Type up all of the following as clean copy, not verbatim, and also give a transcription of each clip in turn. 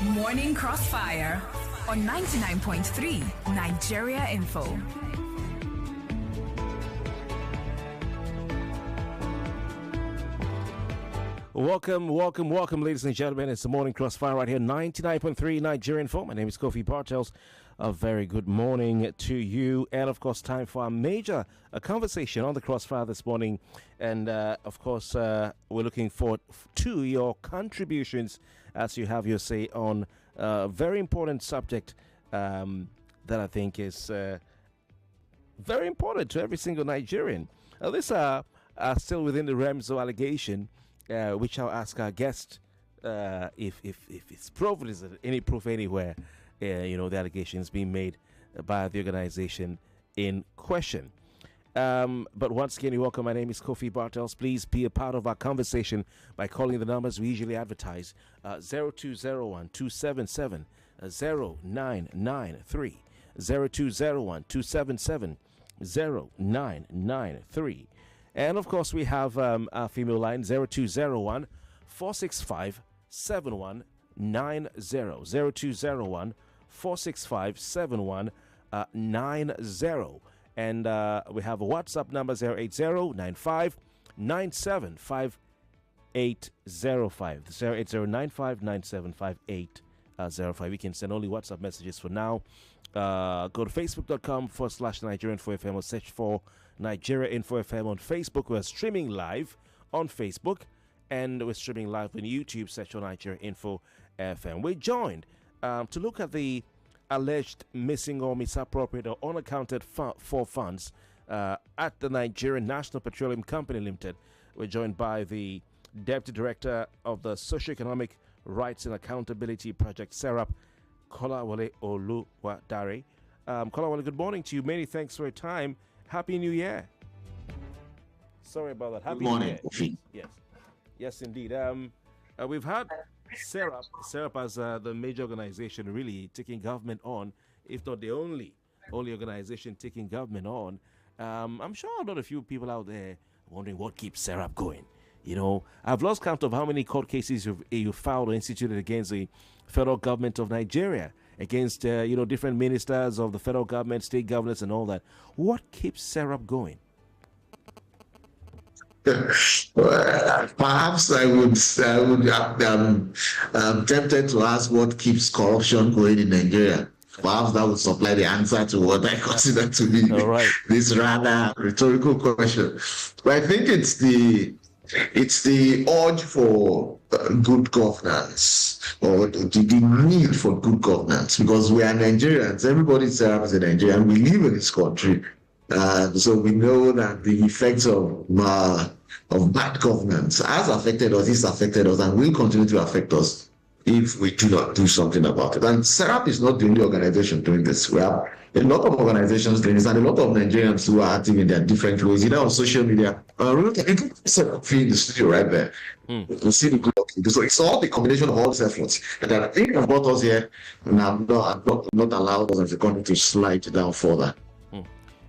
Morning Crossfire on 99.3 Nigeria Info. Welcome, ladies and gentlemen. It's the Morning Crossfire right here, 99.3 Nigerian Info. My name is Kofi Bartels. A very good morning to you. And, of course, time for a conversation on the Crossfire this morning. And, of course, we're looking forward to your contributions as you have your say on a very important subject that I think is very important to every single Nigerian. These are still within the realms of allegation, which I'll ask our guest if it's proven, is there any proof anywhere, the allegations being made by the organization in question. But once again, you're welcome. My name is Kofi Bartels. Please be a part of our conversation by calling the numbers we usually advertise, 0201-277-0993, 0201-277-0993. And, of course, we have our female line, 0201-465-7190, 0201-465-7190. And we have a WhatsApp number, 080-95-97-5805, 080-95-97-5805. You can send only WhatsApp messages for now. Go to facebook.com/Nigeria4FM or search for Nigeria Info FM on Facebook. We're streaming live on Facebook and we're streaming live on YouTube. Search for Nigeria Info FM. We're joined to look at the alleged missing or misappropriated or unaccounted for funds at the Nigerian National Petroleum Company Limited. We're joined by the Deputy Director of the Socioeconomic Rights and Accountability Project, SERAP, Kolawole Oludare. Kolawole, good morning to you. Many thanks for your time. Happy New Year. Sorry about that. Happy Good morning, New Kofi. Year. Yes, indeed. We've had SERAP as the major organization really taking government on, if not the only organization taking government on. I'm sure a lot of you people out there wondering what keeps SERAP going. I've lost count of how many court cases you've filed or instituted against the federal government of Nigeria, against different ministers of the federal government, state governors, and all that. What keeps SERAP going? Perhaps I would tempted to ask what keeps corruption going in Nigeria. Perhaps that would supply the answer to what I consider to be this rather rhetorical question. But I think it's the urge for good governance, or the need for good governance, because we are Nigerians. Everybody is a Nigerian. We live in this country. So we know that the effects of bad governance has affected us, is affected us, and will continue to affect us if we do not do something about it. And SERAP is not the only organization doing this. We have a lot of organizations doing this, and a lot of Nigerians who are active in their different ways, either on social media. Look at SERAP in the studio right there. You see the good. So it's all the combination of all these efforts that I think have brought us here, and have not allowed us as a country to slide down further.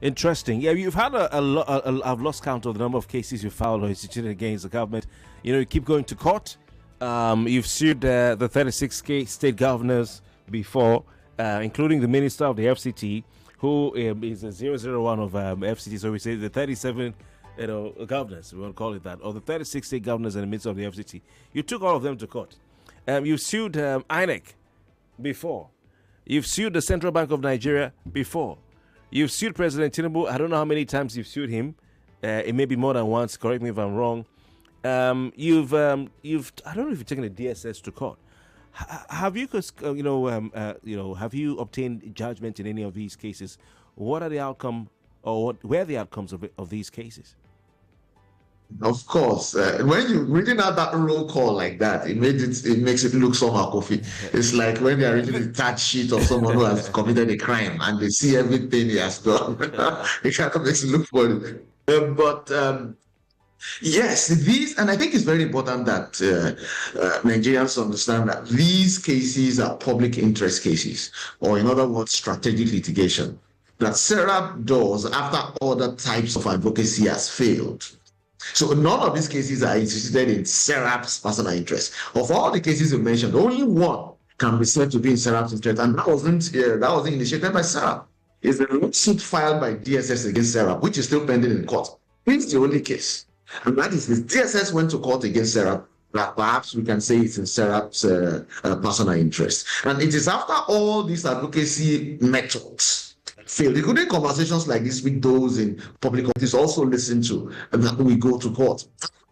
Interesting. Yeah, you've had a lot. I've lost count of the number of cases you filed or instituted against the government. You keep going to court. You've sued the 36 state governors before, including the minister of the FCT, who is a 001 of FCT. So we say the 37, governors, we won't call it that, or the 36 state governors in the midst of the FCT. You took all of them to court. You've sued INEC before. You've sued the Central Bank of Nigeria before. You've sued President Tinubu. I don't know how many times you've sued him. It may be more than once. Correct me if I'm wrong. You've I don't know if you've taken the DSS to court. Have you have you obtained judgment in any of these cases? What are the outcome, or where are the outcomes of these cases? Of course, when you're reading out that roll call like that, it makes it look somehow, Kofi. It's like when they're reading the touch sheet of someone who has committed a crime and they see everything he has done. It kind of makes it look funny. Yes, these, and I think it's very important that Nigerians understand that these cases are public interest cases, or in other words, strategic litigation, that SERAP does after other types of advocacy has failed. So none of these cases are instituted in SERAP's personal interest. Of all the cases you mentioned, only one can be said to be in SERAP's interest, and that wasn't initiated by SERAP. It's a lawsuit filed by DSS against SERAP, which is still pending in court. It's the only case, and that is this: DSS went to court against SERAP. That perhaps we can say it's in SERAP's personal interest, and it is after all these advocacy methods failed, including conversations like this with those in public office also listen to, that we go to court.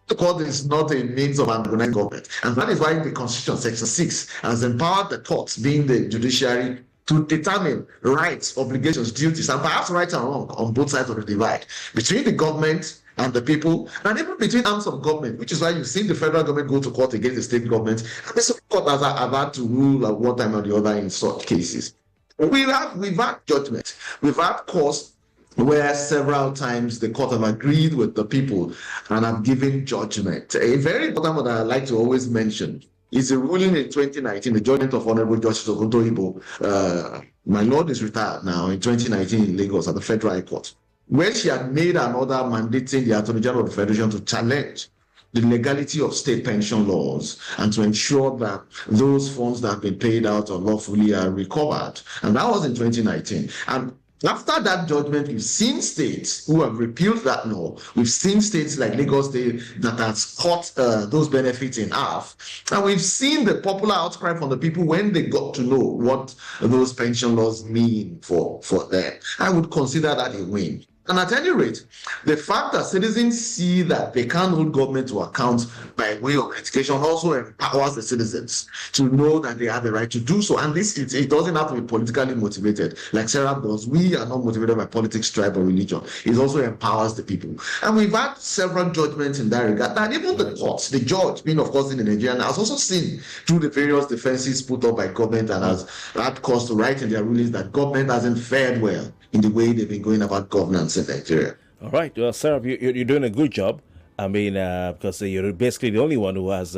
The court is not a means of organizing government, and that is why the Constitution, Section 6, has empowered the courts, being the judiciary, to determine rights, obligations, duties, and perhaps right and wrong on both sides of the divide between the government and the people, and even between arms of government, which is why you've seen the federal government go to court against the state government, and the Supreme Court has had to rule at one time or the other in such cases. We've had judgment. We've had courts where several times the court have agreed with the people and have given judgment. A very important one that I like to always mention is a ruling in 2019, the judgment of Honorable Justice Ogunto Ibo. My lord is retired now, in 2019 in Lagos at the Federal High Court, where she had made an order mandating the Attorney General of the Federation to challenge the legality of state pension laws and to ensure that those funds that have been paid out unlawfully are recovered. And that was in 2019. And after that judgment, we've seen states who have repealed that law. We've seen states like Lagos State that has cut those benefits in half. And we've seen the popular outcry from the people when they got to know what those pension laws mean for them. I would consider that a win. And at any rate, the fact that citizens see that they can't hold government to account by way of education also empowers the citizens to know that they have the right to do so. And this, it doesn't have to be politically motivated, like SERAP does. We are not motivated by politics, tribe, or religion. It also empowers the people. And we've had several judgments in that regard. And even the courts, the judge, being of course in Nigeria, has also seen through the various defenses put up by government and has had cause to write in their rulings that government hasn't fared well in the way they've been going about governance in Nigeria. All right. Well, Sarah, you're doing a good job. I mean, because you're basically the only one who has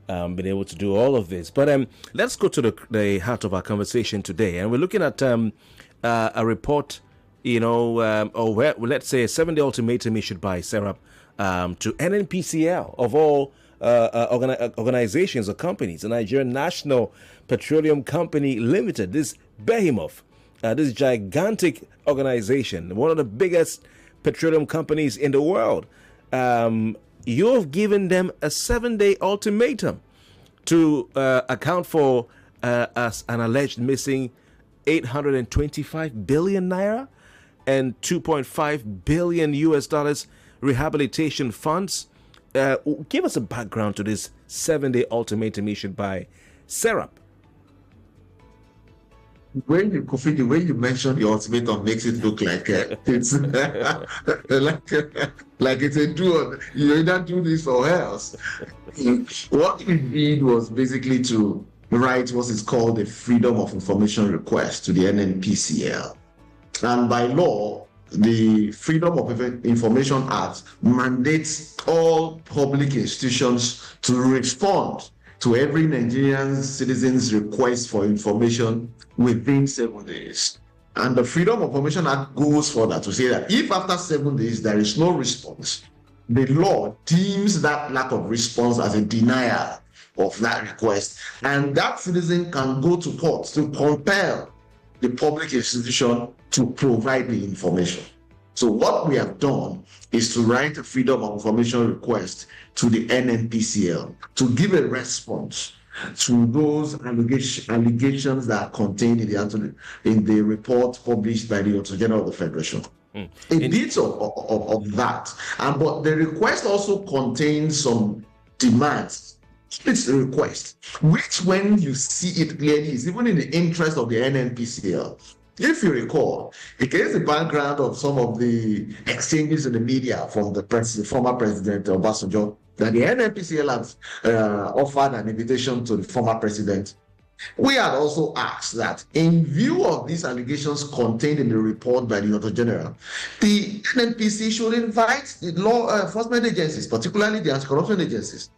been able to do all of this. But let's go to the heart of our conversation today. And we're looking at a report, or let's say a 7-day ultimatum issued by SERAP to NNPCL, of all organizations or companies, the Nigerian National Petroleum Company Limited, this behemoth. This gigantic organization, one of the biggest petroleum companies in the world, you have given them a 7-day ultimatum to account for an alleged missing 825 billion naira and 2.5 billion US dollars rehabilitation funds. Give us a background to this 7-day ultimatum issued by SERAP. Kofi, the way you mentioned the ultimatum makes it look like it's like it's a do. You either do this or else. What we did was basically to write what is called a Freedom of Information request to the NNPCL. And by law, the Freedom of Information Act mandates all public institutions to respond to every Nigerian citizen's request for information within 7 days. And the Freedom of Information Act goes further to say that if after 7 days there is no response, the law deems that lack of response as a denial of that request, and that citizen can go to court to compel the public institution to provide the information. So what we have done is to write a Freedom of Information request to the NNPCL to give a response to those allegations that are contained in the report published by the Attorney General of the Federation. A bit of that. But the request also contains some demands. It's a request, which when you see it clearly is even in the interest of the NNPCL. If you recall, against the background of some of the exchanges in the media from the former president Obasanjo, that the NNPCL has offered an invitation to the former president, we had also asked that in view of these allegations contained in the report by the Attorney General, the NNPC should invite the law enforcement agencies, particularly the anti-corruption agencies,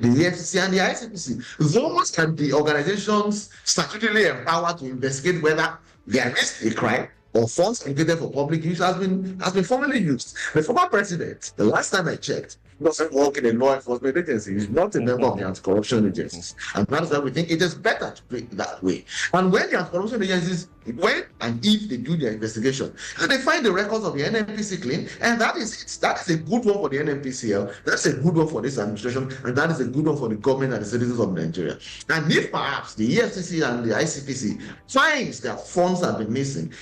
the FCC and the ICPC, those and the organizations statutorily empowered to investigate whether there is a crime or funds allocated for public use has been formally used. The former president, the last time I checked, doesn't work in a law enforcement agency. He's not a member of the anti-corruption agencies. And that's why we think it is better to do it that way. And when the anti-corruption agencies, when and if they do their investigation, and they find the records of the NNPC clean, and that is a good one for the NNPCL, that's a good one for this administration, and that is a good one for the government and the citizens of Nigeria. And if perhaps the EFCC and the ICPC finds that funds have been missing,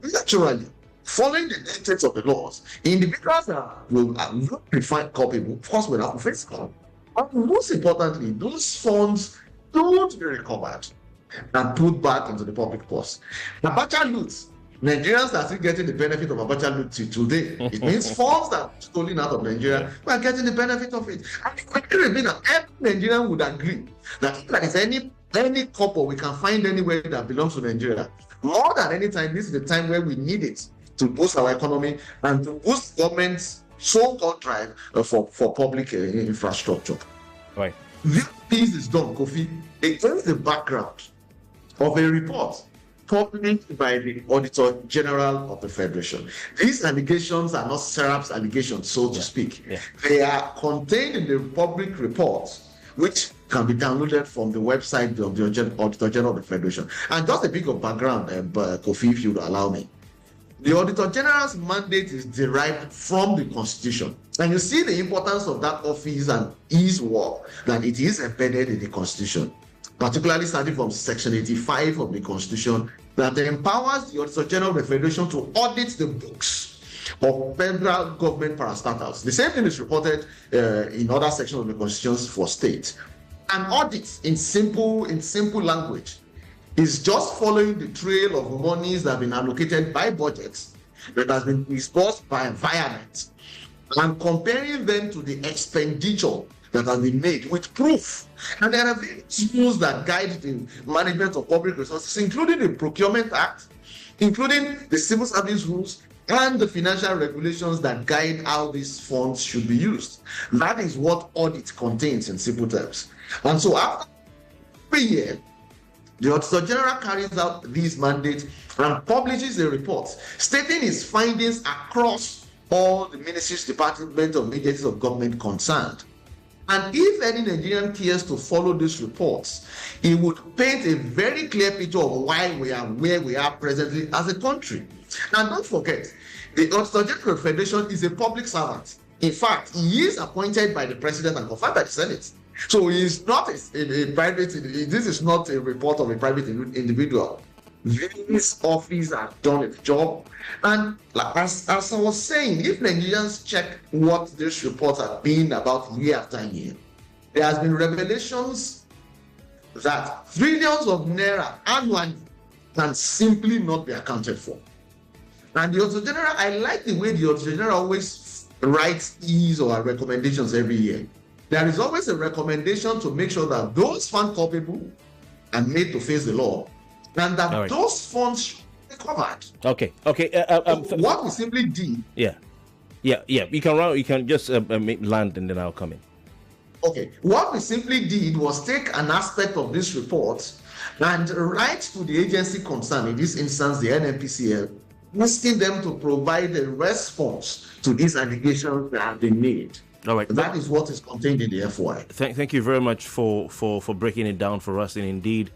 naturally, following the dictates of the laws, individuals that will not be found culpable, of course, will have to face harm. And most importantly, those funds don't be recovered and put back into the public purse. Abacha loot, Nigerians are still getting the benefit of Abacha loot today. It means funds that are stolen out of Nigeria, we are getting the benefit of it. And it quickly revealed that every Nigerian would agree that if there is any couple we can find anywhere that belongs to Nigeria, more than any time, this is the time where we need it to boost our economy and to boost government's so-called drive for public infrastructure. Right. This piece is done, Kofi, against the background of a report published by the Auditor General of the Federation. These allegations are not SERAP's allegations, so to speak. Yeah. They are contained in the public reports, which can be downloaded from the website of the Auditor General of the Federation. And just a bit of background, Kofi, if you would allow me. The Auditor General's mandate is derived from the Constitution. And you see the importance of that office and his work, that it is embedded in the Constitution, particularly starting from Section 85 of the Constitution, that empowers the Auditor General of the Federation to audit the books of federal government parastatals. The same thing is reported in other sections of the Constitution for states. An audit, in simple language, is just following the trail of monies that have been allocated by budgets that has been disbursed by environment and comparing them to the expenditure that has been made with proof. And there are various tools that guide the management of public resources, including the Procurement Act, including the civil service rules, and the financial regulations that guide how these funds should be used. That is what audit contains in simple terms. And so after every year, the Auditor General carries out these mandates and publishes a report stating its findings across all the ministries, departments, or agencies of government concerned. And if any Nigerian cares to follow these reports, it would paint a very clear picture of why we are where we are presently as a country. And don't forget, the Auditor General of the Federation is a public servant. In fact, he is appointed by the President and confirmed by the Senate. So he is not a private, this is not a report of a private individual. This office has done its job. And as I was saying, if Nigerians check what this report has been about year after year, there has been revelations that trillions of naira annually can simply not be accounted for. And the Auditor General, I like the way the Auditor General always writes his or her recommendations every year. There is always a recommendation to make sure that those found culpable are made to face the law, and that those funds should be covered. Okay. What we simply did. Yeah. You can just land, and then I'll come in. Okay. What we simply did was take an aspect of this report and write to the agency concerned, in this instance, the NNPCL, asking them to provide a response to these allegations that have been made. All right. That is what is contained in the FOI. Thank you very much for breaking it down for us. And indeed,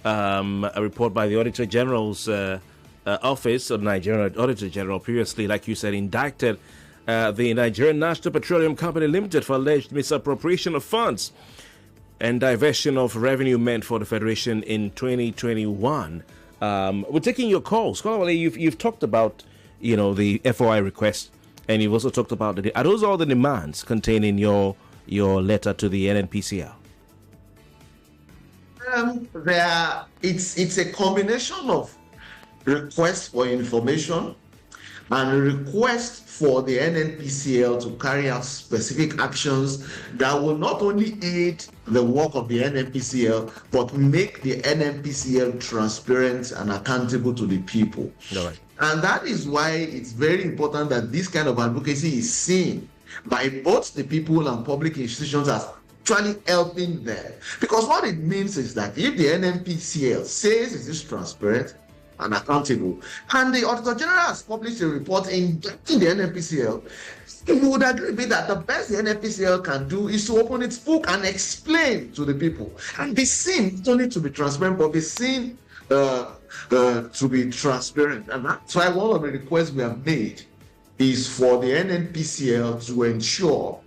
a report by the Auditor General's Office of Nigerian Auditor General previously, like you said, indicted the Nigerian National Petroleum Company Limited for alleged misappropriation of funds and diversion of revenue meant for the Federation in 2021. We're taking your calls. Kolawole, you've talked about, the FOI request. And you've also talked about are those all the demands contained in your letter to the NNPCL? It's a combination of requests for information and request for the NNPCL to carry out specific actions that will not only aid the work of the NNPCL, but make the NNPCL transparent and accountable to the people. All right. And that is why it's very important that this kind of advocacy is seen by both the people and public institutions as actually helping them. Because what it means is that if the NNPCL says it is transparent and accountable, and the Auditor General has published a report indicting the NNPCL, You would agree with me that the best the NNPCL can do is to open its book and explain to the people and be seen, not only to be transparent, but be seen to be transparent. And that's why one of the requests we have made is for the NNPCL to ensure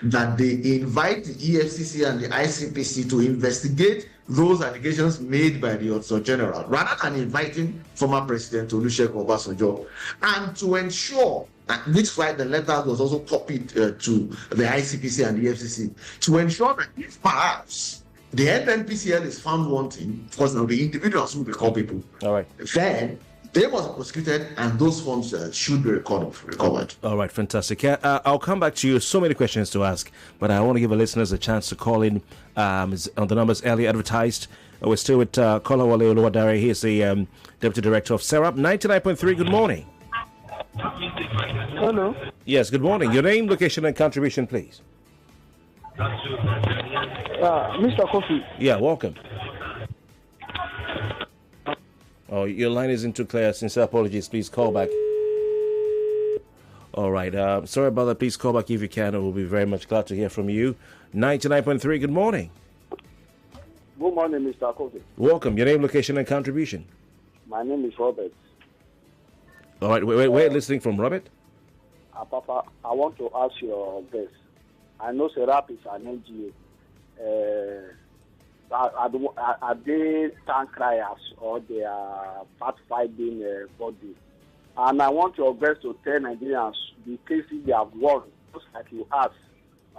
that they invite the EFCC and the ICPC to investigate those allegations made by the Auditor General, rather than inviting former President Olusegun Obasanjo, and to ensure, which is why the letter was also copied to the ICPC and the EFCC, to ensure that if perhaps the NNPCL is found wanting, because there will be individuals who will be called people, all right, then they must be prosecuted and those funds should be recovered. All right, fantastic. I'll come back to you. So many questions to ask, but I want to give our listeners a chance to call in on the numbers earlier advertised. We're still with Kolawole Oludare. He is the Deputy Director of SERAP. 99.3, good morning. Hello. Yes, good morning. Your name, location, and contribution, please. Mr. Kofi. Yeah, welcome. Oh, your line isn't too clear. Sincere apologies. Please call back. All right. Sorry about that. Please call back if you can. We'll be very much glad to hear from you. 99.3, good morning. Good morning, Mr. Kofi. Welcome. Your name, location, and contribution. My name is Robert. All right. We're listening from Robert. Papa, I want to ask your guest. I know SERAP is an NGO. Are they tank criers or they are fact-finding body? And I want your best to tell Nigerians the cases they have won, just like you asked.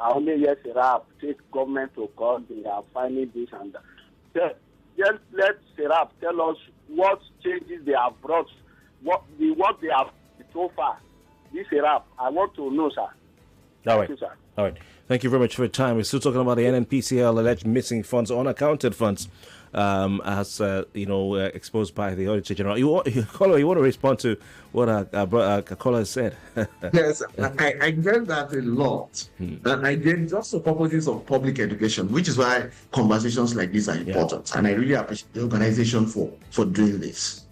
I only hear SERAP take government to court, they are finding this and that. Just let SERAP tell us what changes they have brought, what they have so far. This SERAP, I want to know, sir. All right. Thank you, sir. All right. Thank you very much for your time. We're still talking about the NNPCL alleged missing funds, unaccounted funds, as exposed by the Auditor General. You want to respond to what a caller said? Yes, I get that a lot, and I get just the purposes of public education, which is why conversations like this are important, and I really appreciate the organization for doing this.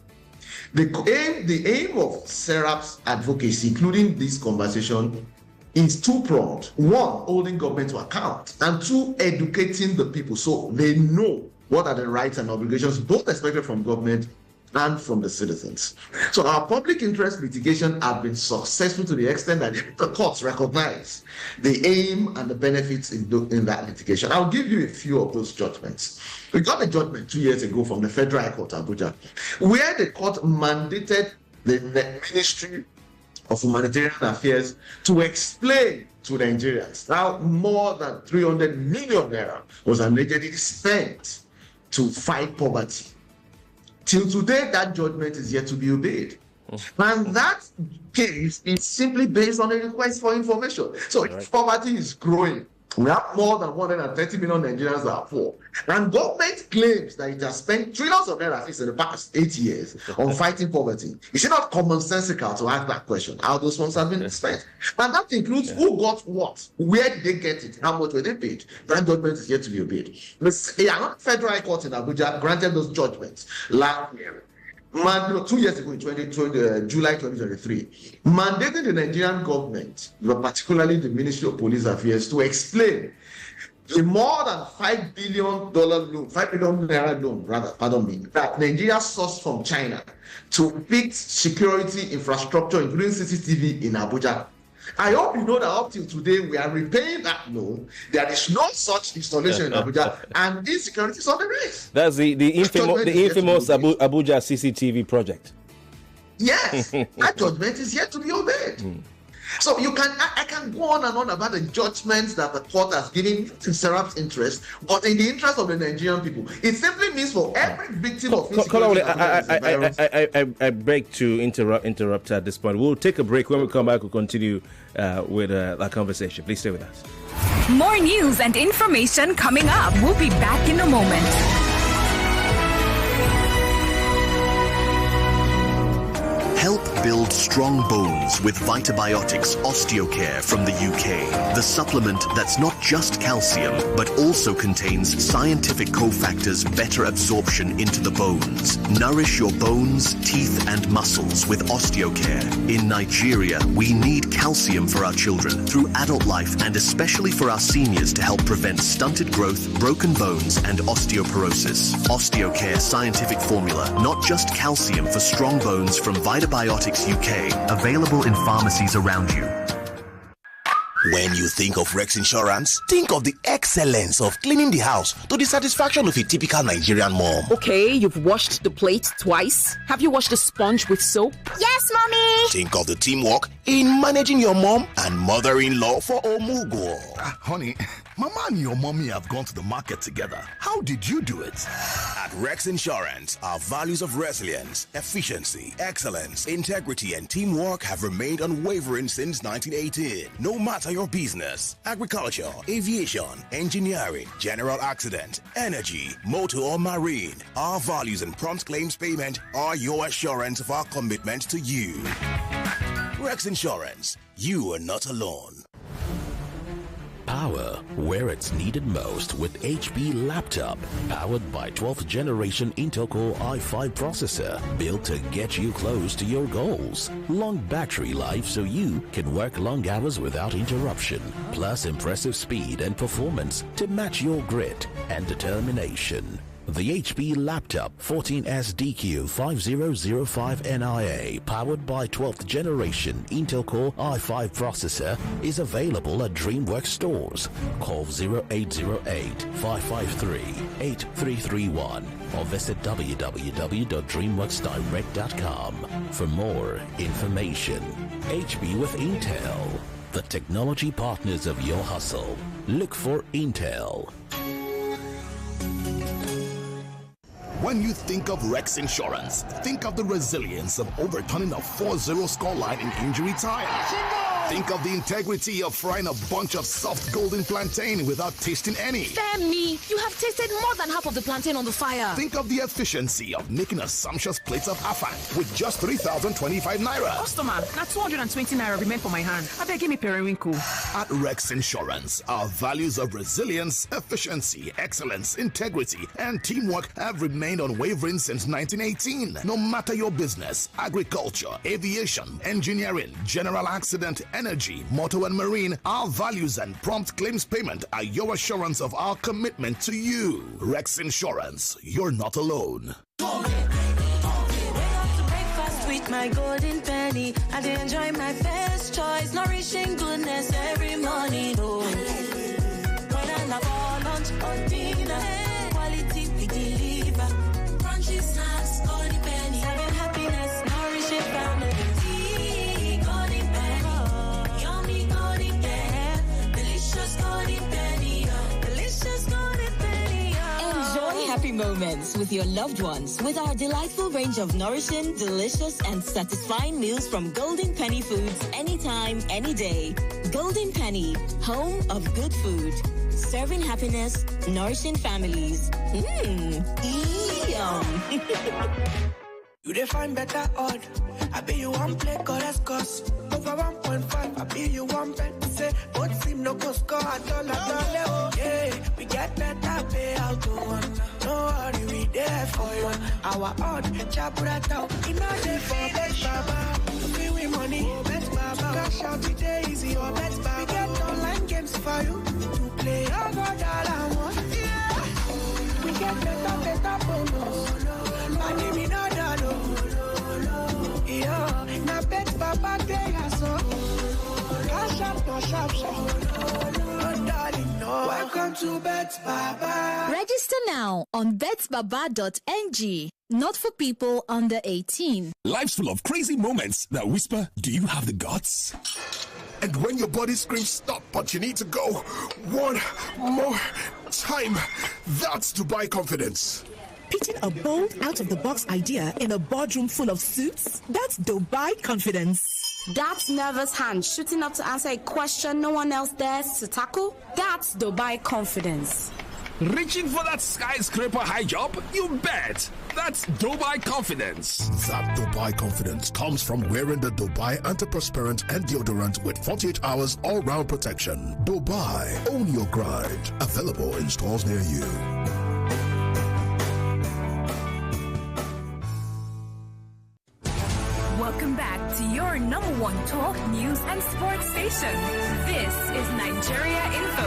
The aim of SERAP's advocacy, including this conversation, is two-pronged. One, holding government to account, and two, educating the people so they know what are the rights and obligations both expected from government and from the citizens. So our public interest litigation have been successful to the extent that the courts recognize the aim and the benefits in that litigation. I'll give you a few of those judgments. We got a judgment 2 years ago from the Federal High Court, Abuja, where the court mandated the Ministry of Humanitarian Affairs to explain to Nigerians how more than 300 million naira was allegedly spent to fight poverty. Till today, that judgment is yet to be obeyed. And that case is simply based on a request for information. So if poverty is growing, we have more than 130 million Nigerians that are poor. And government claims that it has spent trillions of naira in the past 8 years on fighting poverty. Is it not commonsensical to ask that question? How those funds have been spent? And that includes who got what, where did they get it, how much were they paid? That judgment is yet to be obeyed. The Federal High Court in Abuja granted those judgments last year. 2 years ago, in July 2023, mandating the Nigerian government, particularly the Ministry of Police Affairs, to explain the more than $5 billion loan, $5 billion naira loan, that Nigeria sourced from China to fix security infrastructure, including CCTV in Abuja. I hope you know that up till today we are repaying that loan. There is no such installation in Abuja, and insecurity is on the rise. That's the infamous Abuja CCTV project. Yes, that judgment is yet to be obeyed. So I can go on and on about the judgments that the court has given in SERAP's interest, but in the interest of the Nigerian people, it simply means for every victim of insecurity. I beg to interrupt at this point. We'll take a break. When we come back, we'll continue with our conversation. Please stay with us. More news and information coming up. We'll be back in a moment. Help Build strong bones with Vitabiotics Osteocare from the UK. The supplement that's not just calcium, but also contains scientific cofactors better absorption into the bones. Nourish your bones, teeth, and muscles with Osteocare. In Nigeria, we need calcium for our children through adult life and especially for our seniors to help prevent stunted growth, broken bones, and osteoporosis. Osteocare scientific formula, not just calcium for strong bones from Vitabiotics UK, available in pharmacies around you. When you think of Rex Insurance, think of the excellence of cleaning the house to the satisfaction of a typical Nigerian mom. Okay, you've washed the plate twice. Have you washed the sponge with soap? Yes, Mommy! Think of the teamwork in managing your mom and mother-in-law for Omugo. Honey, Mama and your mommy have gone to the market together. How did you do it? At Rex Insurance, our values of resilience, efficiency, excellence, integrity, and teamwork have remained unwavering since 1918. No matter your business, agriculture, aviation, engineering, general accident, energy, motor or marine, our values and prompt claims payment are your assurance of our commitment to you. Rex Insurance, you are not alone. Power where it's needed most with HP Laptop, powered by 12th generation Intel Core i5 processor, built to get you close to your goals. Long battery life so you can work long hours without interruption, plus impressive speed and performance to match your grit and determination. The HP Laptop 14SDQ5005NIA, powered by 12th generation Intel Core i5 processor, is available at DreamWorks stores. Call 0808-553-8331 or visit www.dreamworksdirect.com for more information. HP with Intel, the technology partners of your hustle. Look for Intel. When you think of Rex Insurance, think of the resilience of overturning a 4-0 scoreline in injury time. Think of the integrity of frying a bunch of soft golden plantain without tasting any. Femi, you have tasted more than half of the plantain on the fire. Think of the efficiency of making a sumptuous plate of afang with just 3,025 naira. Customer, not 220 naira remain for my hand. I beg, give me periwinkle. At Rex Insurance, our values of resilience, efficiency, excellence, integrity, and teamwork have remained unwavering since 1918. No matter your business, agriculture, aviation, engineering, general accident, energy, motor and marine, our values and prompt claims payment are your assurance of our commitment to you. Rex Insurance, you're not alone. With my golden penny, I enjoy my first choice, nourishing goodness every morning. Oh, when I'm on lunch or dinner, quality we deliver. Crunchy snacks, golden penny, having happiness, nourishing family. Golden penny, yummy golden penny, delicious golden penny, delicious golden penny. Enjoy happy moments with your loved ones with our delightful range of nourishing, delicious, and satisfying meals from Golden Penny Foods anytime, any day. Golden Penny, home of good food. Serving happiness, nourishing families. Yum. You define better odd. I bet you one play Coruscos. Over 1.5, I bet you one bet to say both seem no go score at all. Yeah, we get better payout to one. No worry, we there for you. Our odd, chabrat out. In a day for best baba. We win money, best baba. Cash out today easy or best baba. We get online games for you to play over dollar one. Yeah, we get better bonus. Money me no dollar. Yeah, na bet baba day so. Cash out no sharp. Welcome to Bet Baba. Register now on betbaba.ng. Not for people under 18. Life's full of crazy moments that whisper, do you have the guts? And when your body screams stop, but you need to go one more time, that's Dubai confidence. Pitching a bold, out-of-the-box idea in a boardroom full of suits? That's Dubai confidence. That's nervous hand shooting up to answer a question no one else dares to tackle? That's Dubai confidence. Reaching for that skyscraper high jump? You bet! That's Dubai Confidence. That Dubai Confidence comes from wearing the Dubai antiperspirant and deodorant with 48 hours all-round protection. Dubai, own your grind. Available in stores near you. Welcome back to your number one talk, news, and sports station. This is Nigeria Info.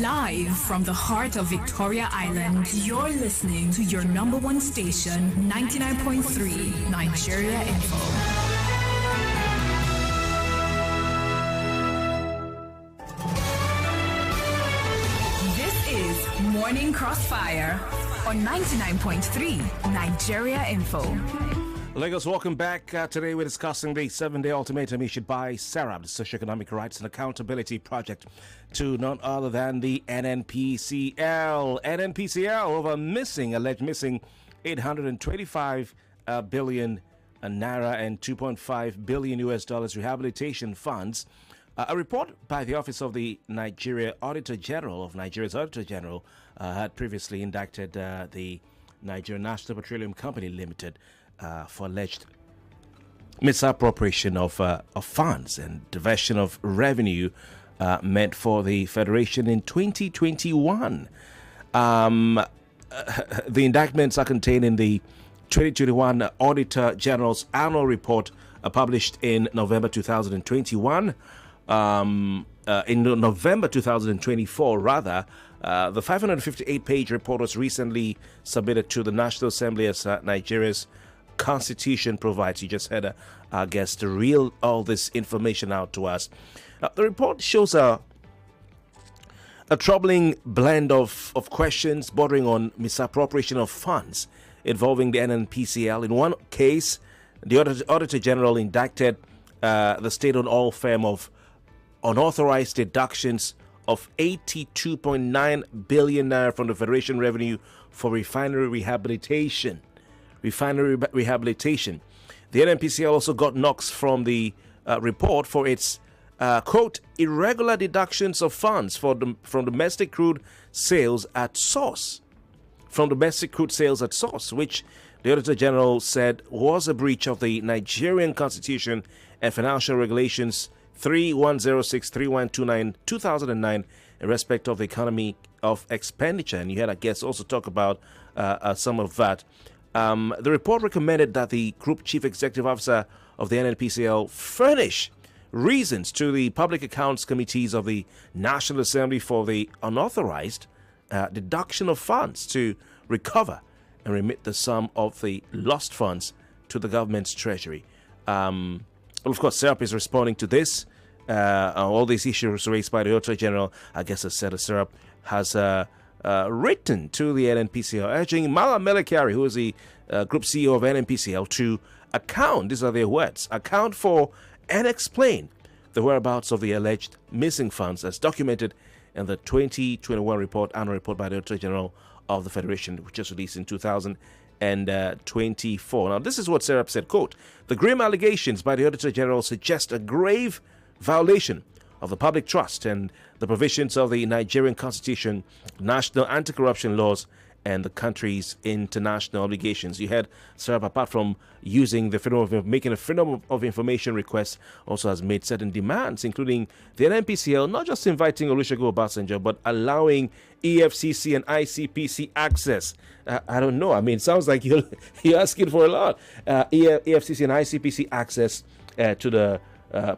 Live from the heart of Victoria Island, you're listening to your number one station, 99.3 Nigeria Info. This is Morning Crossfire on 99.3 Nigeria Info. Lagos, welcome back. Today we're discussing the 7-day ultimatum issued by SERAP, the Socioeconomic Rights and Accountability Project, to none other than the NNPCL. NNPCL over alleged missing 825 billion naira and 2.5 billion US dollars rehabilitation funds. A report by the Office of the Nigeria Auditor General of Nigeria's Auditor General had previously indicted the Nigerian National Petroleum Company Limited for alleged misappropriation of funds and diversion of revenue meant for the Federation in 2021. The indictments are contained in the 2021 Auditor General's annual report published in November 2021. In November 2024, rather, the 558-page report was recently submitted to the National Assembly as Nigeria's Constitution provides. You just had our guest to reel all this information out to us. The report shows a troubling blend of questions bordering on misappropriation of funds involving the NNPCL. In one case, the Auditor General indicted the state-owned oil firm of unauthorized deductions of 82.9 billion naira from the Federation revenue for refinery rehabilitation. The NNPCL also got knocks from the report for its quote, irregular deductions of funds from domestic crude sales at source. From domestic crude sales at source, which the Auditor General said was a breach of the Nigerian Constitution and Financial Regulations 3106-3129-2009 in respect of the economy of expenditure. And you had, I guess, also talk about some of that. The report recommended that the Group Chief Executive Officer of the NNPCL furnish reasons to the Public Accounts Committees of the National Assembly for the unauthorized deduction of funds to recover and remit the sum of the lost funds to the government's treasury. Well, of course, SERAP is responding to this. All these issues raised by the Auditor General, I guess, as said, SERAP has written to the NNPCL, urging Mala Melekari, who is the Group CEO of NNPCL, to account, these are their words, account for and explain the whereabouts of the alleged missing funds as documented in the 2021 annual report by the Auditor General of the Federation, which was released in 2024. Now, this is what SERAP said, quote, the grim allegations by the Auditor General suggest a grave violation of the public trust and the provisions of the Nigerian Constitution, national anti-corruption laws, and the country's international obligations. You had SERAP, apart from using the making a freedom of information request, also has made certain demands, including the NNPCL not just inviting Olusegun Obasanjo, but allowing EFCC and ICPC access. I don't know. I mean, it sounds like you're asking for a lot. EFCC and ICPC access to the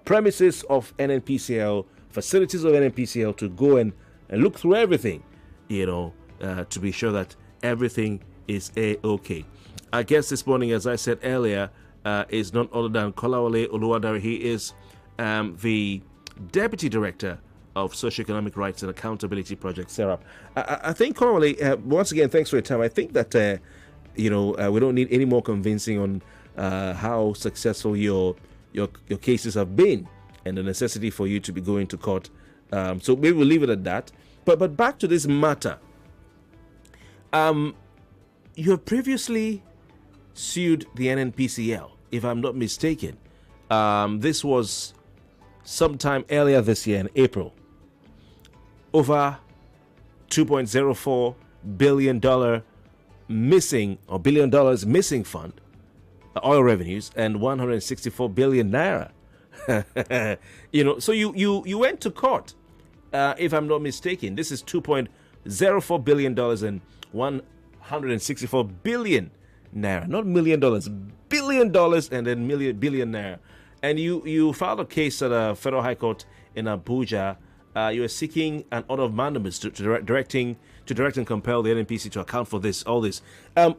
premises of NNPCL, facilities of NNPCL, to go and look through everything, to be sure that everything is A-OK. Our guest this morning, as I said earlier, is none other than Kolawole Oludare. He is the Deputy Director of Socioeconomic Rights and Accountability Project, SERAP. I think, Kolawole, once again, thanks for your time. I think that, we don't need any more convincing on how successful your cases have been and the necessity for you to be going to court. So maybe we'll leave it at that. But back to this matter. You have previously sued the NNPCL, if I'm not mistaken, This was sometime earlier this year in April. Over $2.04 billion missing, or $1 billion missing fund, oil revenues, and 164 billion naira. So you went to court, if I'm not mistaken. This is $2.04 billion and 164 billion naira, not $1 million, $1 billion and then billion naira. And you filed a case at a federal high court in Abuja. You are seeking an order of mandamus to direct and compel the NNPC to account for all this.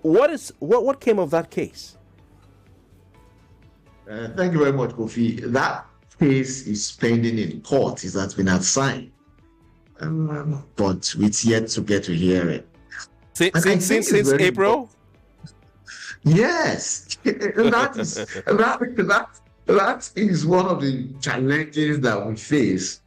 What came of that case? Thank you very much, Kofi. That case is pending in court. It has been assigned, but it's yet to get to hear it. Since April? Yes, that is one of the challenges that we face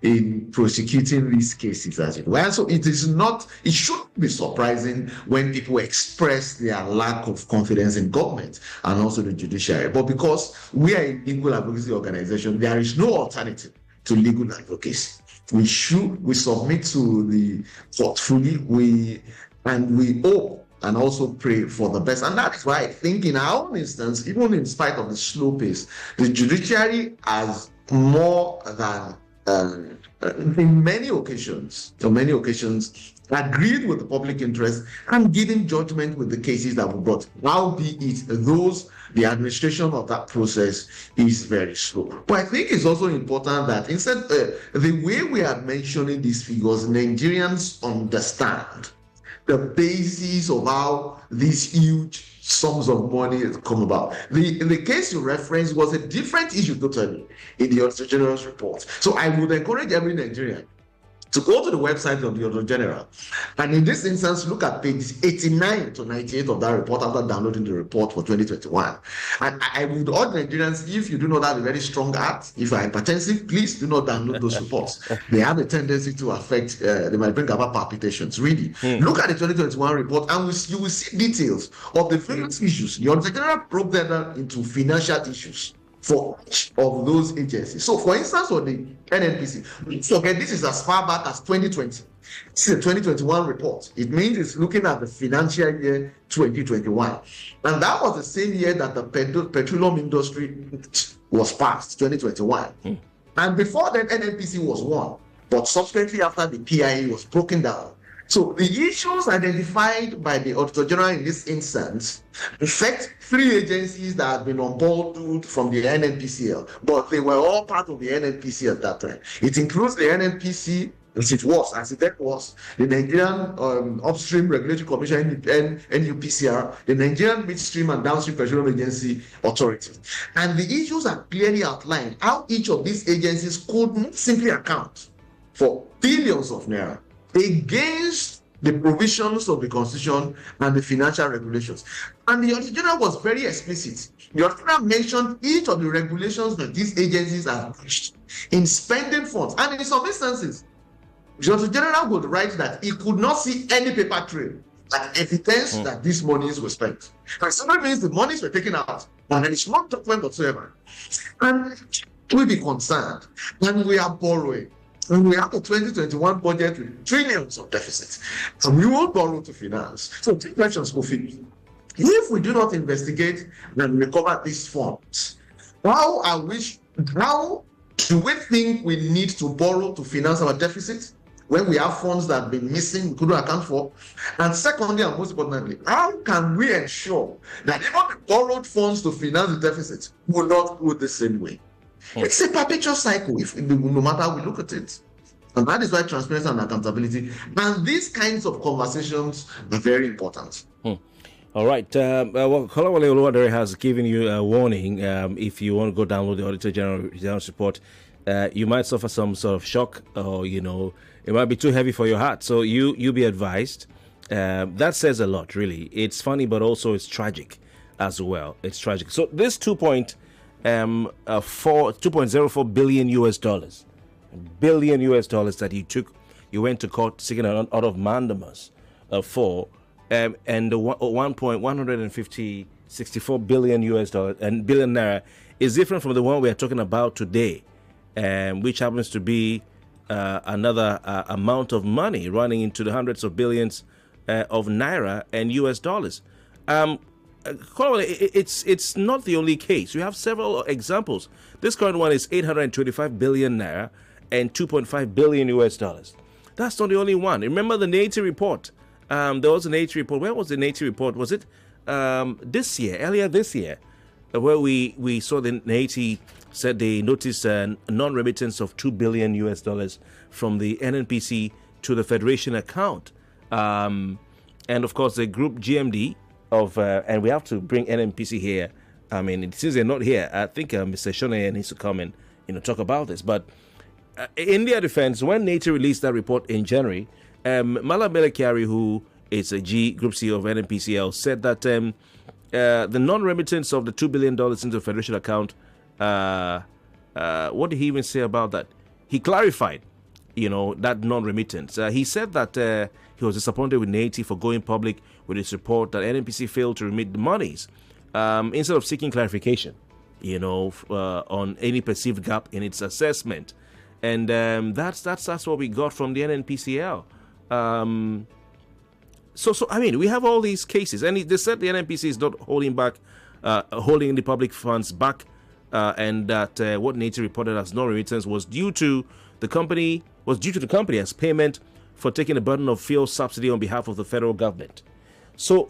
in prosecuting these cases as well. So it shouldn't be surprising when people express their lack of confidence in government and also the judiciary. But because we are a legal advocacy organization, there is no alternative to legal advocacy. We submit to the court fully, we hope and also pray for the best. And that is why I think in our own instance, even in spite of the slow pace, the judiciary has more than in many occasions, agreed with the public interest and given judgment with the cases that were brought. Albeit the administration of that process is very slow. But I think it's also important that instead, the way we are mentioning these figures, Nigerians understand the basis of how these huge sums of money come about. The case you referenced was a different issue totally in the Auditor General's report. So I would encourage every Nigerian to go to the website of the Auditor General, and in this instance, look at pages 89 to 98 of that report after downloading the report for 2021. And I would urge Nigerians, if you do not have a very strong heart, if you are hypertensive, please do not download those reports. They have a tendency to affect, they might bring about palpitations, really. Look at the 2021 report, and you will see details of the various issues. The Auditor General broke them into financial issues for each of those agencies. So, for instance, on the NNPC, this is as far back as 2020. This is a 2021 report. It means it's looking at the financial year 2021. And that was the same year that the petroleum industry was passed, 2021. And before then, NNPC was one. But subsequently, after the PIA was broken down, so the issues identified by the Auditor General in this instance affect 3 agencies that have been on board from the NNPCL, but they were all part of the NNPC at that time. It includes the NNPC, as it was, the Nigerian Upstream Regulatory Commission, NUPCR, the Nigerian Midstream and Downstream Petroleum Agency Authority. And the issues are clearly outlined how each of these agencies could not simply account for billions of naira against the provisions of the Constitution and the financial regulations. And the Auditor General was very explicit. The Auditor General mentioned each of the regulations that these agencies have breached in spending funds. And in some instances, the Auditor General would write that he could not see any paper trail like evidence that these monies were spent. And so that means the monies were taken out, and there is no document whatsoever. And we'll be concerned, and we are borrowing. And we have a 2021 budget with trillions of deficits, and we will borrow to finance. So, 2 questions, Kofi. If we do not investigate and recover these funds, how do we think we need to borrow to finance our deficit when we have funds that have been missing, we couldn't account for? And secondly, and most importantly, how can we ensure that even the borrowed funds to finance the deficit will not go the same way? It's a perpetual cycle, no matter how we look at it. And that is why transparency and accountability and these kinds of conversations are very important. All right. Kolawole Oludare has given you a warning. If you want to go download the Auditor General's report, you might suffer some sort of shock, or, it might be too heavy for your heart. So you be advised. That says a lot, really. It's funny, but also it's tragic as well. It's tragic. So this $2.04 billion that you went to court seeking an order of mandamus for, and the 150 64 billion US dollars and billion naira is different from the one we are talking about today, which happens to be another amount of money running into the hundreds of billions of naira and US dollars. It's not the only case. We have several examples. This current one is 825 billion naira and 2.5 billion US dollars. That's not the only one. Remember the Naty report? There was a Naty report. Where was the Naty report? Was it earlier this year, where we saw the Naty said they noticed a non-remittance of 2 billion US dollars from the NNPC to the Federation account. And of course, the group GMD of, and we have to bring NNPC here. I mean, since they're not here, I think Mr. Shone needs to come and talk about this. But in their defense, when Naty released that report in January, Mala Melekari, who is a Group CEO of NNPCL, said that the non-remittance of the $2 billion into the Federation account, what did he even say about that? He clarified, that non-remittance. He said that he was disappointed with Naty for going public with his report that NNPC failed to remit the monies instead of seeking clarification, on any perceived gap in its assessment. And that's what we got from the NNPCL. So I mean, we have all these cases, and they said the NNPC is not holding the public funds back, and that what Naty reported as non-remittance was due to the company as payment for taking the burden of fuel subsidy on behalf of the federal government. So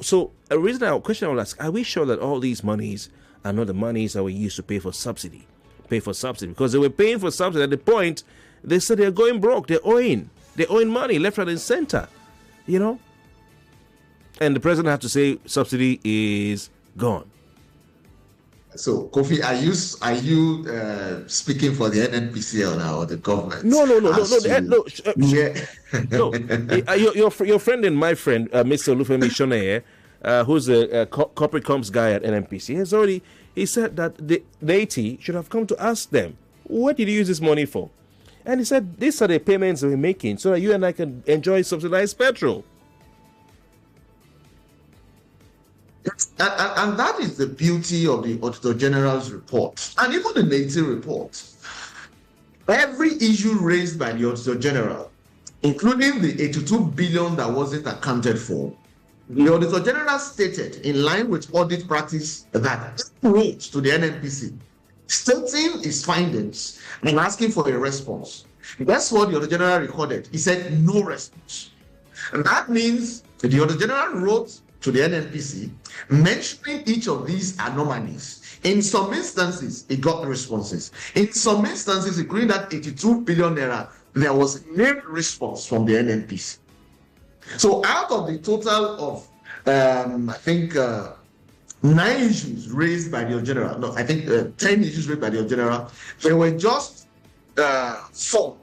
a question I will ask: are we sure that all these monies are not the monies that we used to pay for subsidy? Because they were paying for subsidy at the point they said they're going broke. They're owing money left, right, and center. And the president had to say subsidy is gone. So, Kofi, are you speaking for the NNPCL now or the government? No. Your friend and my friend, Mr. Olufemi Shone, who's a corporate comms guy at NNPC, he said that the Naty should have come to ask them, what did you use this money for? And he said, these are the payments we're making so that you and I can enjoy subsidized petrol. And that is the beauty of the Auditor General's report, and even the Naty report. Every issue raised by the Auditor General, including the 82 billion that wasn't accounted for, the Auditor General stated, in line with audit practice, that he wrote to the NNPC, stating his findings and asking for a response. That's what the Auditor General recorded. He said no response. And that means the Auditor General wrote to the NNPC mentioning each of these anomalies. In some instances, he got responses. In some instances, including that 82 billion naira, there was no response from the NNPC. So out of the total of, 9 issues raised by the General, 10 issues raised by the General, there were just 4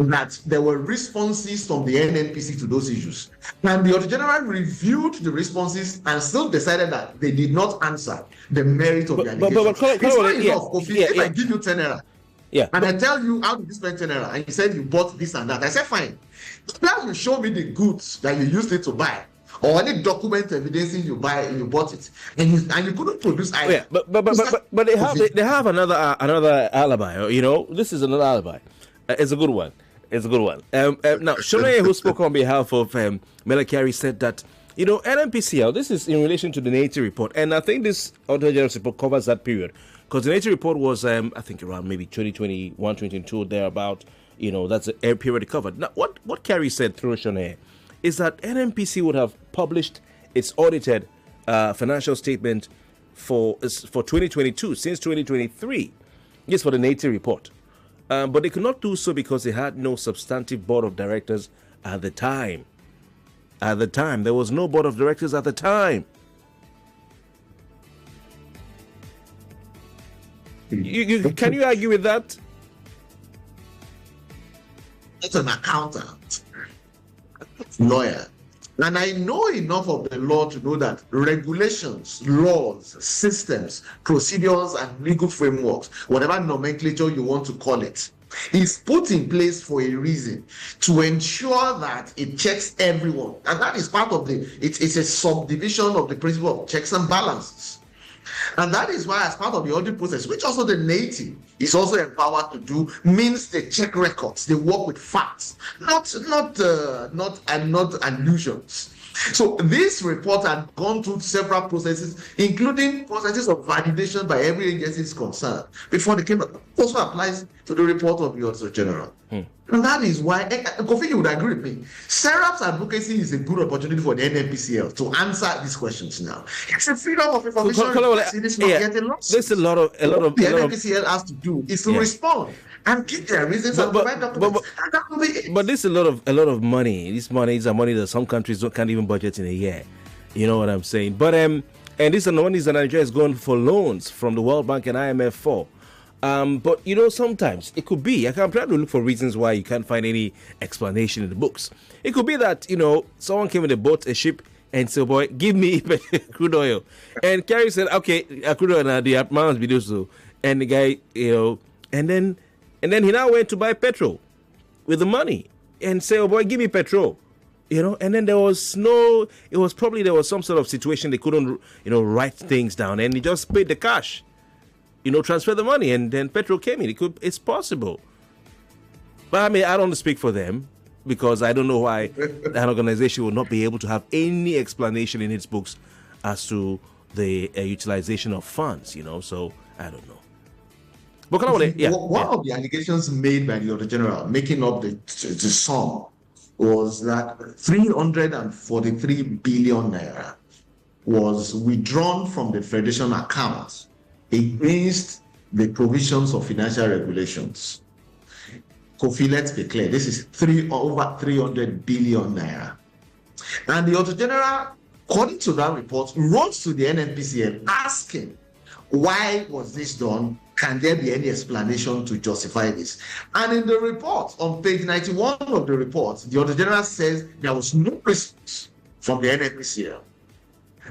that there were responses from the NNPC to those issues. And the Auditor General reviewed the responses and still decided that they did not answer the merit of the allegation. It's not enough, Kofi. If I give you 10 naira, and I tell you how did you spend 10 naira, and you said you bought this and that, I said fine. Now you show me the goods that you used it to buy, or any document evidencing you bought it, and you couldn't produce either. But they have another alibi. This is another alibi. It's a good one. Now, Shone, who spoke on behalf of Melekari, said that, NNPCL, this is in relation to the Naty report, and I think this Auditor General's report covers that period, because the Naty report was, I think, around maybe 2021, 2022, thereabout, that's a period it covered. Now, what Carrie said through Shone is that NNPC would have published its audited financial statement for 2022, since 2023, just for the Naty report. But they could not do so because they had no substantive board of directors at the time. There was no board of directors at the time. Can you argue with that? It's an accountant, lawyer. And I know enough of the law to know that regulations, laws, systems, procedures, and legal frameworks, whatever nomenclature you want to call it, is put in place for a reason, to ensure that it checks everyone. And that is part of it's a subdivision of the principle of checks and balances. And that is why, as part of the audit process, which also the native is also empowered to do, means they check records, they work with facts, not illusions. So this report had gone through several processes, including processes of validation by every agency concerned before they came up. It also applies to the report of the Auditor General. And that is why, Kofi, you would agree with me, SERAP's advocacy is a good opportunity for the NNPCL to answer these questions now. It's a freedom of information. There's a lot of the NNPCL has to do is to respond and give their reasons and provide documents. But there's a lot of money. These monies are money that some countries can't even budget in a year. You know what I'm saying? But and these are the monies that Nigeria is going for loans from the World Bank and IMF for. But sometimes it could be, I'm trying to look for reasons why you can't find any explanation in the books. It could be that, someone came with a boat, a ship, and said, boy, give me crude oil. And Kerry said, okay, crude oil, now the amount be so. And the guy, and then he now went to buy petrol with the money and say, oh boy, give me petrol. And then there was some sort of situation they couldn't, write things down, and he just paid the cash. Transfer the money, and then petrol came in. It's possible. But I don't speak for them, because I don't know why an organization will not be able to have any explanation in its books as to the utilization of funds, so I don't know. But one of the allegations made by the Auditor General, making up the sum, was that 343 billion naira was withdrawn from the Federation accounts against the provisions of financial regulations. Kofi, let's be clear, this is over 300 billion naira. And the Auditor General, according to that report, wrote to the NNPCL asking, why was this done? Can there be any explanation to justify this? And in the report, on page 91 of the report, the Auditor General says there was no response from the NNPCL.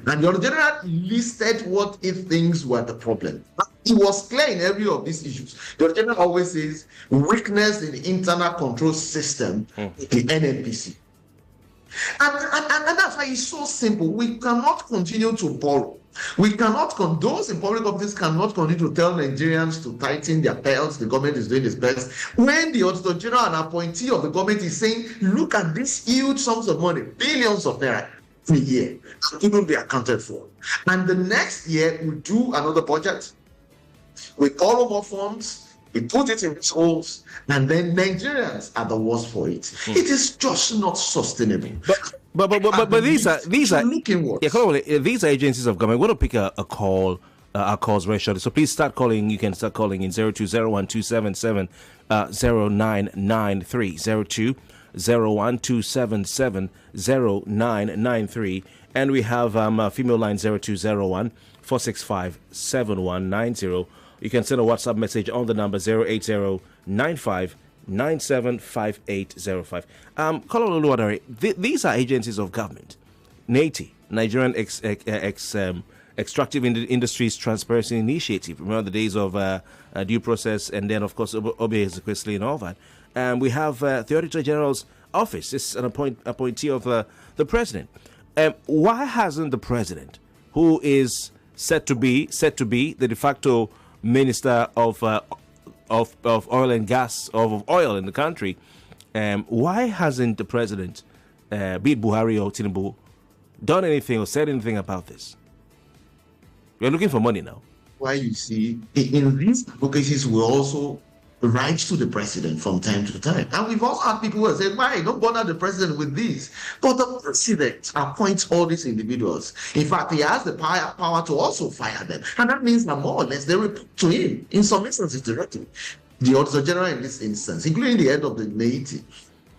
And the Auditor General listed what he thinks were the problem. He was clear in every of these issues. The Auditor General always says weakness in the internal control system, the NNPC. And that's why it's so simple. We cannot continue to borrow. Those in public offices cannot continue to tell Nigerians to tighten their belts. The government is doing its best. When the Auditor General, an appointee of the government, is saying, look at these huge sums of money, billions of naira per year, it will be accounted for. And the next year, we do another budget. We borrow more funds, we put it in its holes, and then Nigerians are the worst for it. It is just not sustainable. But these are these agencies of government. We're going to pick a call. Our calls very shortly. So please start calling. You can start calling in 0201-277-0993. 0201-277-0993. And we have a female line 0201-465-7190. You can send a WhatsApp message on the number 08095975805. Kolawole Oludare, these are agencies of government. NATI, Nigerian Extractive Industries Transparency Initiative. Remember the days of due process, and then, of course, Advocacy and all that. We have the Auditor General's office. This is an appointee of the president. Why hasn't the president, who is said to be the de facto minister of oil and gas, of oil in the country, why hasn't the president, be it Buhari or Tinubu, done anything or said anything about this? We're looking for money now. Why, you see, in these advocacies, we also write to the president from time to time. And we've also had people who have said, why, don't bother the president with this. But the president appoints all these individuals. In fact, he has the power to also fire them. And that means that more or less they report to him, in some instances directly. The Auditor General in this instance, including the head of the NATI.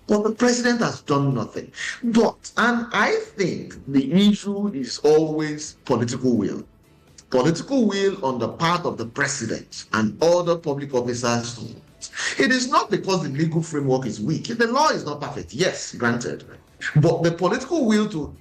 But the president has done nothing. And I think the issue is always political will. Political will on the part of the president and other public officers. It is not because the legal framework is weak. The law is not perfect, yes, granted. But the political will to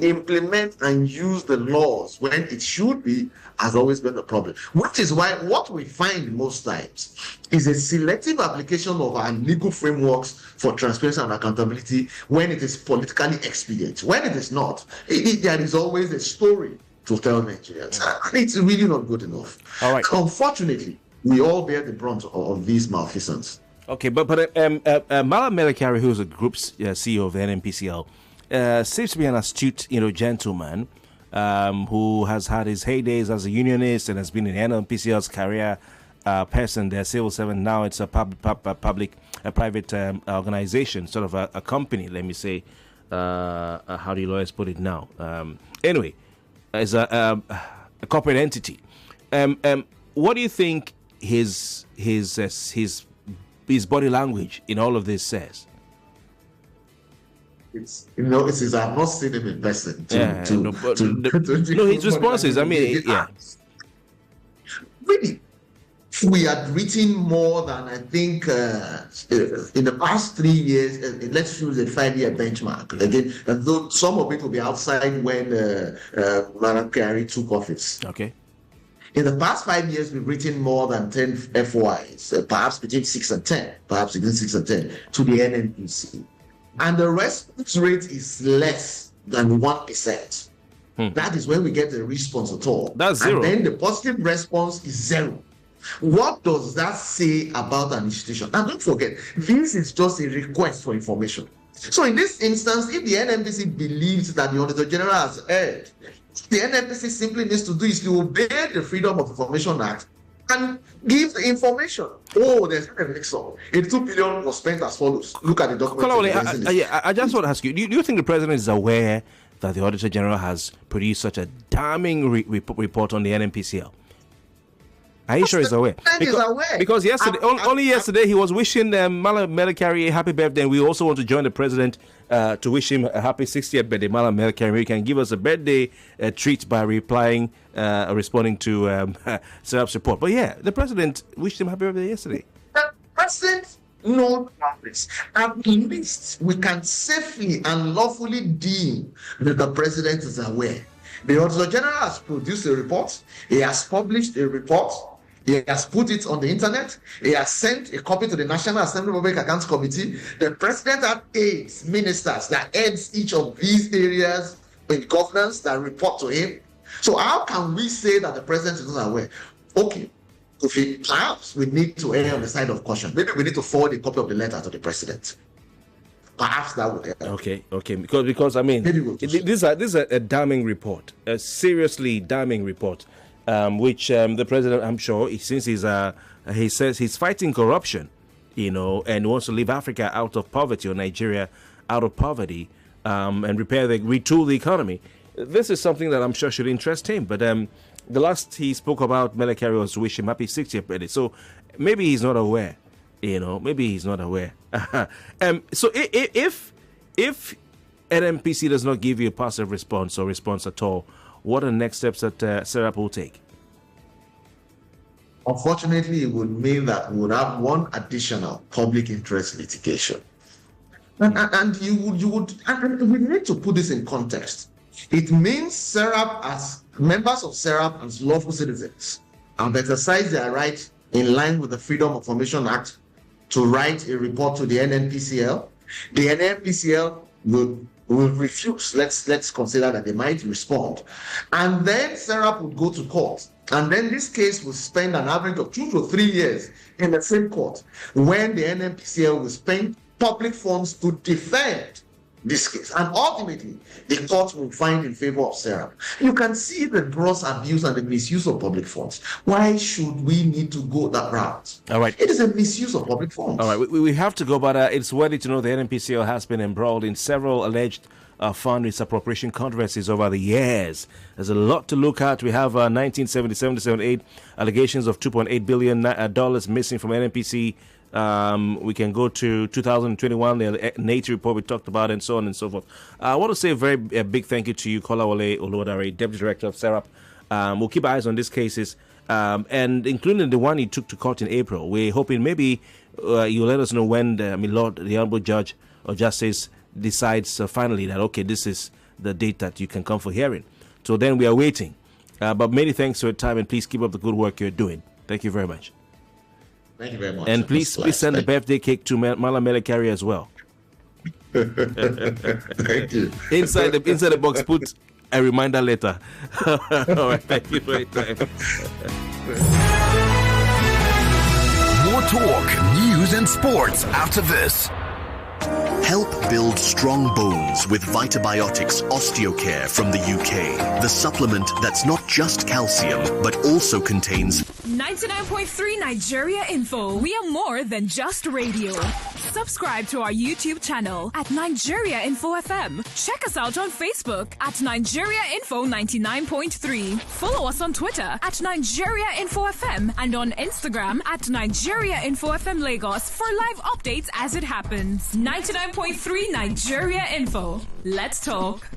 implement and use the laws when it should be has always been the problem. Which is why what we find most times is a selective application of our legal frameworks for transparency and accountability when it is politically expedient. When it is not, there is always a story to tell Nigerians. And it's really not good enough. All right. Unfortunately, we all bear the brunt of these malfeasance. Okay, but Malam Melekari, who's the group's CEO of the NNPCL, seems to be an astute, gentleman who has had his heydays as a unionist and has been in NNPCL's career person, their civil servant. Now it's a private organization, sort of a company, let me say. How do lawyers put it now? Anyway, as a corporate entity. What do you think his body language in all of this says? It's I've not seen him in person. His responses. I mean, yeah. Really, we had written more than I think in the past 3 years. Let's use a 5-year benchmark again. And though some of it will be outside when Madam Kari took office. Okay. In the past 5 years, we've written more than 10 FOIs, perhaps between 6 and 10, to the NNPC. And the response rate is less than 1%. That is when we get a response at all. That's zero. And then the positive response is 0. What does that say about an institution? And don't forget, this is just a request for information. So in this instance, if the NNPC believes that the Auditor General has erred, the NNPC simply needs to do is to obey the Freedom of Information Act and give the information. Oh, there's a mix-up. 2 billion was spent as follows. Look at the document. I just want to ask you, do you think the President is aware that the Auditor General has produced such a damning report on the NNPCL? Are you sure he's aware? Because yesterday, only yesterday, he was wishing Malam Melekari a happy birthday, and we also want to join the President to wish him a happy 60th birthday. Malam Melekari, you can give us a birthday treat by responding to SERAP's report. But yeah, the President wished him happy birthday yesterday. The President knows this. At least we can safely and lawfully deem that the President is aware. The Auditor General has produced a report. He has published a report. He has put it on the internet. He has sent a copy to the National Assembly Public Accounts Committee. The President had 8 ministers that heads each of these areas in governance that report to him. So how can we say that the President is not aware? Okay, Kofi, perhaps we need to err on the side of caution. Maybe we need to forward a copy of the letter to the President. Perhaps that would help. Okay. Because I mean, this is a damning report, a seriously damning report, which the President, I'm sure, since he says he's fighting corruption, and wants to leave Africa out of poverty, or Nigeria out of poverty, and retool the economy. This is something that I'm sure should interest him. But the last he spoke about Melekari was to wish him happy 60th birthday. So maybe he's not aware. Maybe he's not aware. So if NNPC does not give you a positive response or response at all, what are the next steps that SERAP will take? Unfortunately, it would mean that we would have one additional public interest litigation. And you would, and we need to put this in context. It means SERAP, as members of SERAP, as lawful citizens, have exercised their right in line with the Freedom of Information Act to write a report to the NNPCL. The NNPCL will refuse. Let's consider that they might respond. And then SERAP would go to court. And then this case will spend an average of 2 to 3 years in the same court, when the NNPCL will spend public funds to defend this case. And ultimately, the court will find in favor of SERAP. You can see the gross abuse and the misuse of public funds. Why should we need to go that route? All right. It is a misuse of public funds. All right. We have to go, but it's worthy to know the NNPCL has been embroiled in several alleged fund misappropriation controversies over the years. There's a lot to look at. We have 1977 to 78 allegations of $2.8 billion missing from NNPC. We can go to 2021, the NATO report we talked about, and so on and so forth. I want to say a very big thank you to you, Kolawole Oludare, Deputy Director of SERAP. We'll keep eyes on these cases, and including the one you took to court in April. We're hoping maybe you'll let us know when the Honorable Judge or Justice decides finally that, okay, this is the date that you can come for hearing. So then we are waiting. But many thanks for your time, and please keep up the good work you're doing. Thank you very much. Thank you very much. And please send the birthday cake to Malam Melekari as well. Thank you. Inside the box, put a reminder later. All right, thank you for your time. More talk, news, and sports after this. Help build strong bones with Vitabiotics Osteocare from the UK. The supplement that's not just calcium, but also contains 99.3 Nigeria Info. We are more than just radio. Subscribe to our YouTube channel at Nigeria Info FM. Check us out on Facebook at Nigeria Info 99.3. Follow us on Twitter at Nigeria Info FM and on Instagram at Nigeria Info FM Lagos for live updates as it happens. 99.3 Nigeria Info. Let's talk.